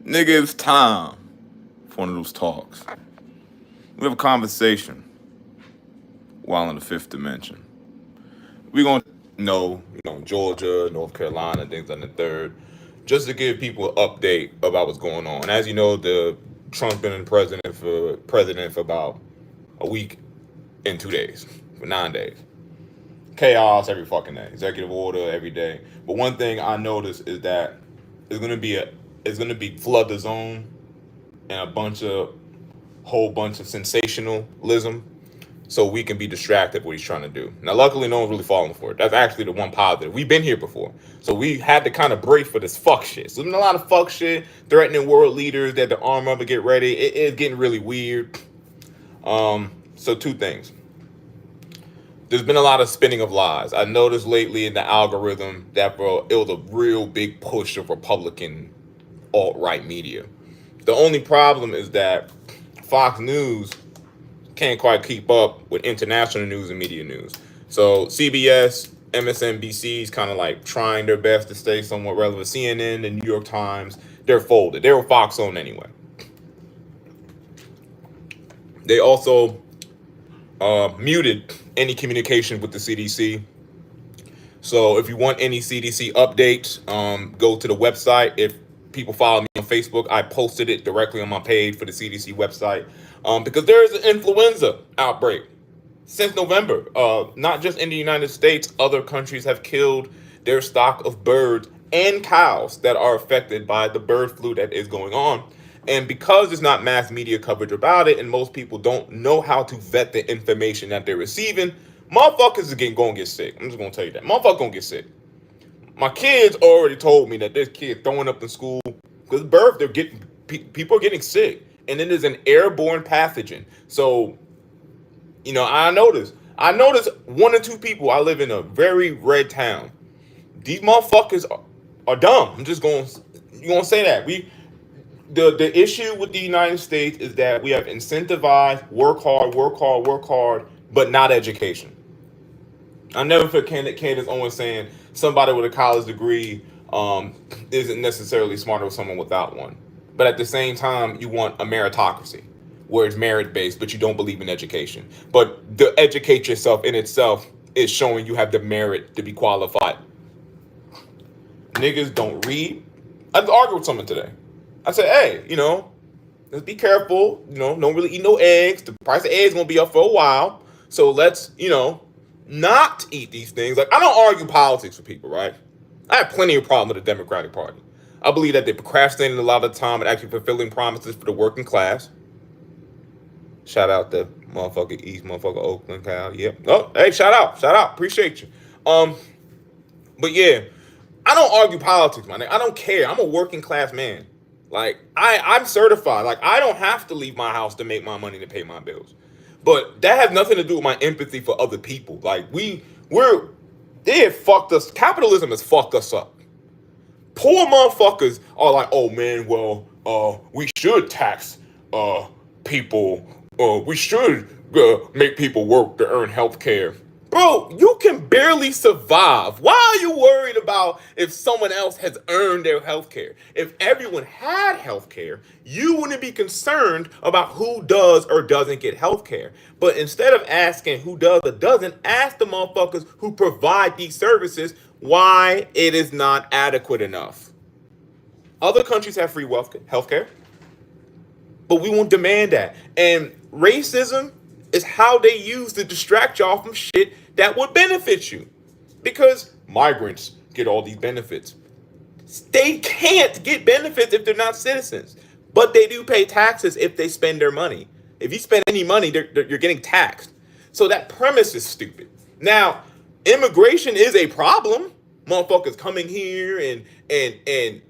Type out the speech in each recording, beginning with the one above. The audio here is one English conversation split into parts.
Nigga, it's time for one of those talks. We have a conversation while in the fifth dimension. We're going to know, Georgia, North Carolina, things on the third, just to give people an update about what's going on. And as you know, the Trump's been in president for about a week and 2 days, for 9 days. Chaos every fucking day, executive order every day. But one thing I noticed is that it's gonna be flood the zone and whole bunch of sensationalism, so we can be distracted what he's trying to do. Now, luckily, no one's really falling for it. That's actually the one positive. We've been here before, so we had to kind of brace for this fuck shit. So there's been a lot of fuck shit, threatening world leaders that the arm up and get ready. It's getting really weird. So two things. There's been a lot of spinning of lies. I noticed lately in the algorithm that, bro, it was a real big push of Republican alt-right media. The only problem is that Fox News can't quite keep up with international news and media news. So CBS, MSNBC's kind of like trying their best to stay somewhat relevant. CNN, the New York Times, they're folded. They were Fox owned anyway. They also muted any communication with the CDC. So if you want any CDC updates, go to the website. If people follow me on Facebook, I posted it directly on my page for the CDC website, because there is an influenza outbreak since November. Not just in the United States, other countries have killed their stock of birds and cows that are affected by the bird flu that is going on. And because there's not mass media coverage about it, and most people don't know how to vet the information that they're receiving, motherfuckers are going to get sick. I'm just going to tell you that. Motherfuckers going to get sick. My kids already told me that this kid throwing up in school because people are getting sick. And then there's an airborne pathogen. So, I noticed one or two people. I live in a very red town. These motherfuckers are dumb. I'm just going to say that. The issue with the United States is that we have incentivized work hard, but not education. I never forget Candace Owens saying somebody with a college degree isn't necessarily smarter than someone without one. But at the same time, you want a meritocracy where it's merit-based, but you don't believe in education. But the educate yourself in itself is showing you have the merit to be qualified. Niggas don't read. I argued with someone today. I said, hey, let's be careful. Don't really eat no eggs. The price of eggs is going to be up for a while. So let's, not eat these things. Like, I don't argue politics with people, right? I have plenty of problems with the Democratic Party. I believe that they're procrastinating a lot of the time and actually fulfilling promises for the working class. Shout out to motherfucker East, motherfucker Oakland, Cal. Yep. Oh, hey, shout out. Appreciate you. But yeah, I don't argue politics, man. I don't care. I'm a working class man. Like, I'm certified. Like, I don't have to leave my house to make my money to pay my bills. But that has nothing to do with my empathy for other people. Like, they have fucked us. Capitalism has fucked us up. Poor motherfuckers are like, oh man, well, we should tax people. We should make people work to earn health care. Bro, you can barely survive. Why are you worried about if someone else has earned their health care? If everyone had health care, you wouldn't be concerned about who does or doesn't get health care. But instead of asking who does or doesn't, ask the motherfuckers who provide these services why it is not adequate enough. Other countries have free health care, but we won't demand that. And racism is how they use to distract y'all from shit that would benefit you. Because migrants get all these benefits. They can't get benefits if they're not citizens. But they do pay taxes if they spend their money. If you spend any money, you're getting taxed. So that premise is stupid. Now, immigration is a problem. Motherfuckers coming here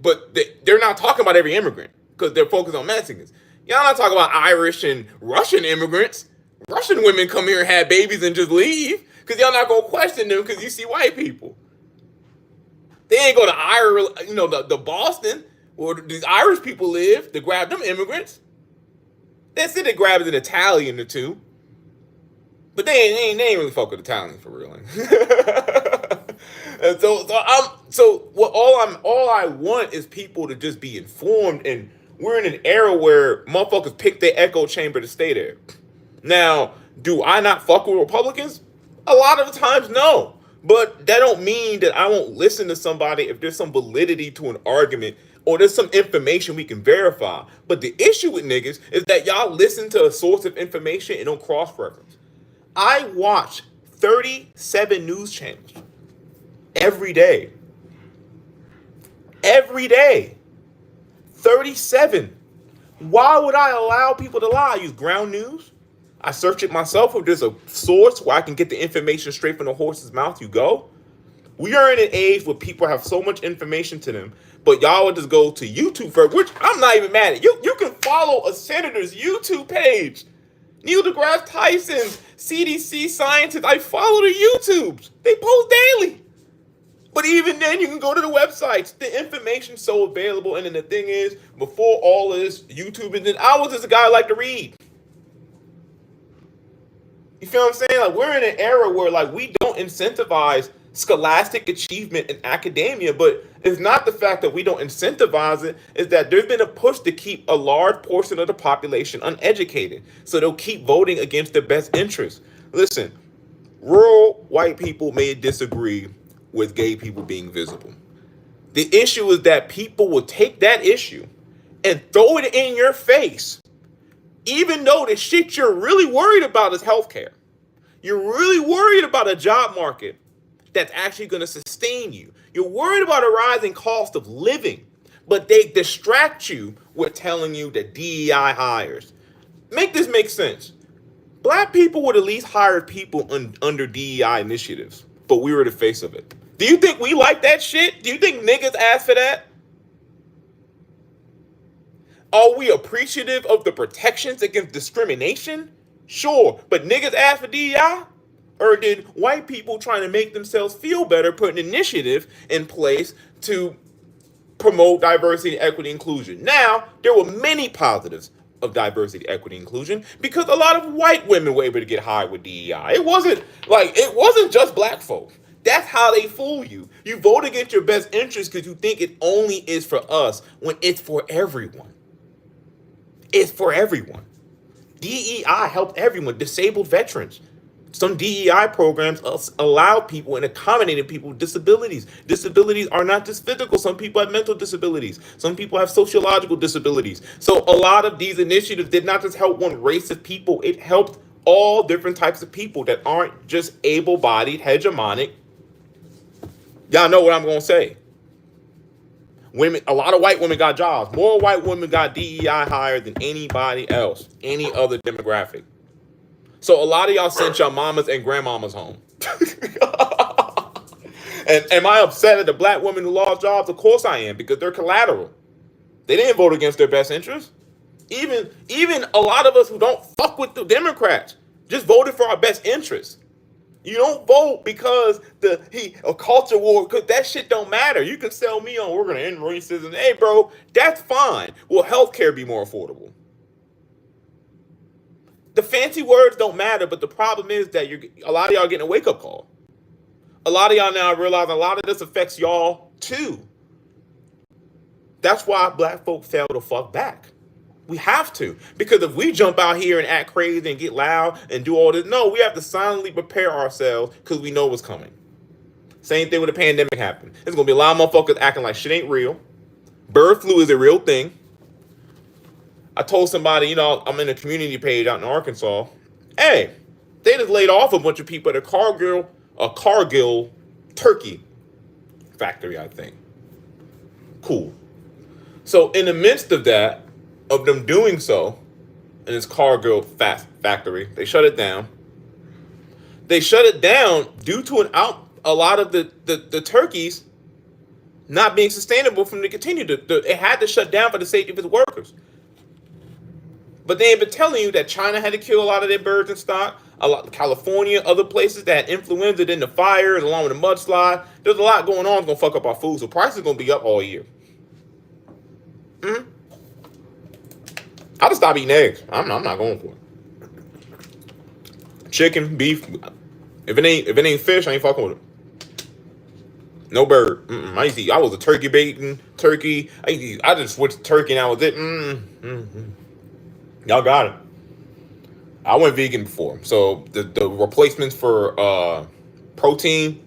but they're not talking about every immigrant because they're focused on Mexicans. Y'all not talking about Irish and Russian immigrants. Russian women come here and have babies and just leave because y'all not going to question them because you see white people. They ain't go to Ireland, the Boston where these Irish people live to grab them immigrants. They said they grabbed an Italian or two. But they ain't really fuck with Italians for real. And all I want is people to just be informed, and we're in an era where motherfuckers pick their echo chamber to stay there. Now, do I not fuck with Republicans? A lot of the times, no. But that don't mean that I won't listen to somebody if there's some validity to an argument or there's some information we can verify. But the issue with niggas is that y'all listen to a source of information and don't cross-reference. I watch 37 news channels every day. Every day. 37. Why would I allow people to lie? I use ground news. I search it myself if there's a source where I can get the information straight from the horse's mouth. You go. We are in an age where people have so much information to them, but y'all would just go to YouTube first, which I'm not even mad at. You can follow a senator's YouTube page. Neil deGrasse Tyson, CDC scientists, I follow the YouTubes. They post daily. But even then, you can go to the websites. The information's so available. And then the thing is, before all of this YouTube, and then I was just a guy who liked to read. You feel what I'm saying? Like, we're in an era where, like, we don't incentivize scholastic achievement in academia, but it's not the fact that we don't incentivize it, it's that there's been a push to keep a large portion of the population uneducated. So they'll keep voting against their best interests. Listen, rural white people may disagree with gay people being visible. The issue is that people will take that issue and throw it in your face, even though the shit you're really worried about is healthcare. You're really worried about a job market that's actually going to sustain you. You're worried about a rising cost of living, but they distract you with telling you that DEI hires. Make this make sense. Black people would at least hire people under DEI initiatives, but we were the face of it. Do you think we like that shit? Do you think niggas ask for that? Are we appreciative of the protections against discrimination? Sure, but niggas ask for DEI? Or did white people trying to make themselves feel better put an initiative in place to promote diversity, equity, inclusion? Now, there were many positives of diversity, equity, inclusion because a lot of white women were able to get hired with DEI. It wasn't just black folk. That's how they fool you. You vote against your best interest because you think it only is for us when it's for everyone. It's for everyone. DEI helped everyone, disabled veterans. Some DEI programs allow people and accommodated people with disabilities. Disabilities are not just physical. Some people have mental disabilities. Some people have sociological disabilities. So a lot of these initiatives did not just help one race of people. It helped all different types of people that aren't just able-bodied, hegemonic. Y'all know what I'm going to say. Women, a lot of white women got jobs. More white women got DEI higher than anybody else, any other demographic. So a lot of y'all sent your mamas and grandmamas home. And am I upset at the black women who lost jobs? Of course I am, because they're collateral. They didn't vote against their best interest. Even a lot of us who don't fuck with the Democrats just voted for our best interest. You don't vote because a culture war, because that shit don't matter. You can sell me on we're gonna end racism. Hey, bro, that's fine. Will healthcare be more affordable? The fancy words don't matter, but the problem is that a lot of y'all getting a wake-up call. A lot of y'all now realize a lot of this affects y'all too. That's why black folk fail to fuck back. We have to. Because if we jump out here and act crazy and get loud and do all this, no, we have to silently prepare ourselves because we know what's coming. Same thing when the pandemic happened. There's going to be a lot of motherfuckers acting like shit ain't real. Bird flu is a real thing. I told somebody, I'm in a community page out in Arkansas. Hey, they just laid off a bunch of people at a Cargill turkey factory, I think. Cool. So in the midst of that, of them doing so, in this Cargill factory, they shut it down. They shut it down due to a lot of the turkeys not being sustainable from to continue. It had to shut down for the safety of its workers. But they have been telling you that China had to kill a lot of their birds in stock. California, other places that had influenza, then the fires, along with the mudslide. There's a lot going on that's going to fuck up our food. So prices are going to be up all year. I'll just stop eating eggs. I'm not going for it. Chicken, beef. If it ain't fish, I ain't fucking with it. No bird. I was a turkey baiting turkey. I just switched to turkey and that was it. Y'all got it. I went vegan before, so the replacements for protein,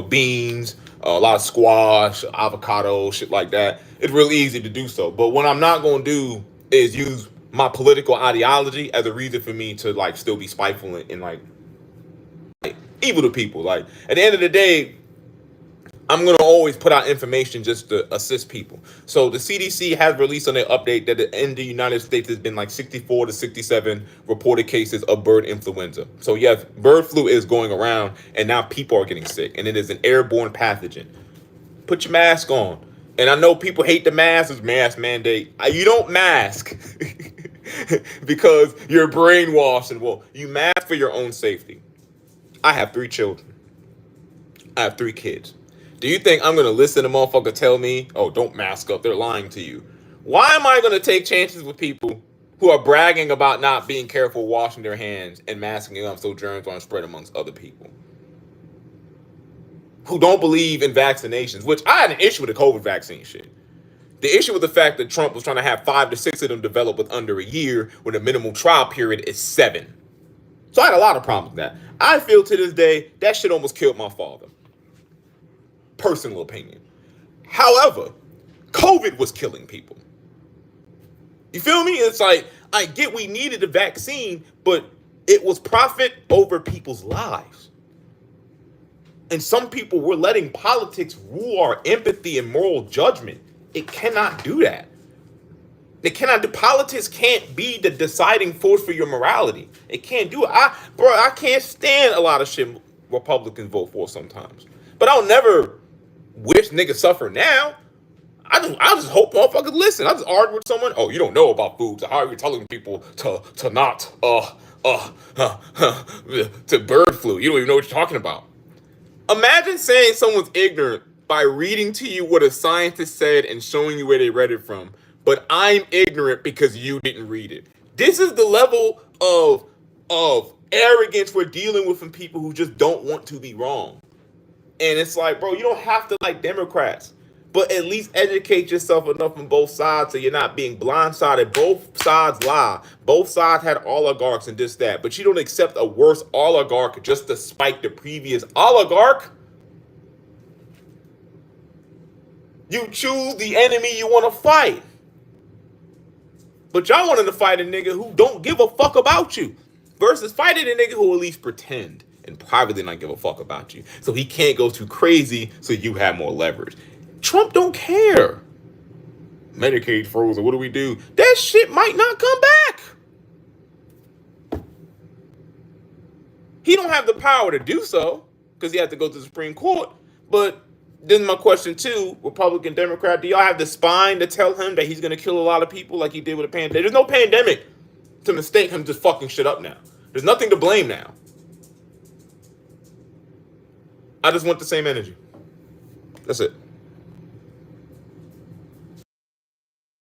beans, a lot of squash, avocado, shit like that. It's really easy to do so. But what I'm not gonna do is use my political ideology as a reason for me to like still be spiteful and like evil to people. Like at the end of the day, I'm going to always put out information just to assist people. So the CDC has released on their update that in the United States there's been like 64 to 67 reported cases of bird influenza. So yes, bird flu is going around and now people are getting sick and it is an airborne pathogen. Put your mask on. And I know people hate the mask, it's mask mandate. You don't mask because you're brainwashed and well, you mask for your own safety. I have 3 children. I have 3 kids. Do you think I'm going to listen to motherfucker tell me, oh, don't mask up, they're lying to you? Why am I going to take chances with people who are bragging about not being careful washing their hands and masking up so germs aren't spread amongst other people? Who don't believe in vaccinations, which I had an issue with the COVID vaccine shit. The issue with the fact that Trump was trying to have 5 to 6 of them develop with under a year when the minimum trial period is 7. So I had a lot of problems with that. I feel to this day that shit almost killed my father. Personal opinion. However, COVID was killing people. You feel me? It's like, I get we needed a vaccine, but it was profit over people's lives. And some people were letting politics rule our empathy and moral judgment. It cannot do that. It cannot do. Politics can't be the deciding force for your morality. It can't do it. I can't stand a lot of shit Republicans vote for sometimes. But I'll never wish niggas suffer now. I just hope motherfuckers listen. I just argue with someone. Oh, you don't know about food. So how are you telling people to not to bird flu? You don't even know what you're talking about. Imagine saying someone's ignorant by reading to you what a scientist said and showing you where they read it from. But I'm ignorant because you didn't read it. This is the level of arrogance we're dealing with from people who just don't want to be wrong. And it's like, bro, you don't have to like Democrats, but at least educate yourself enough on both sides so you're not being blindsided. Both sides lie. Both sides had oligarchs and this, that, but you don't accept a worse oligarch just to spite the previous oligarch. You choose the enemy you want to fight. But y'all wanted to fight a nigga who don't give a fuck about you versus fighting a nigga who at least pretend and privately not give a fuck about you. So he can't go too crazy so you have more leverage. Trump don't care. Medicaid frozen, what do we do? That shit might not come back. He don't have the power to do so because he has to go to the Supreme Court. But then my question too, Republican, Democrat, do y'all have the spine to tell him that he's going to kill a lot of people like he did with a pandemic? There's no pandemic to mistake him just fucking shit up now. There's nothing to blame now. I just want the same energy. That's it.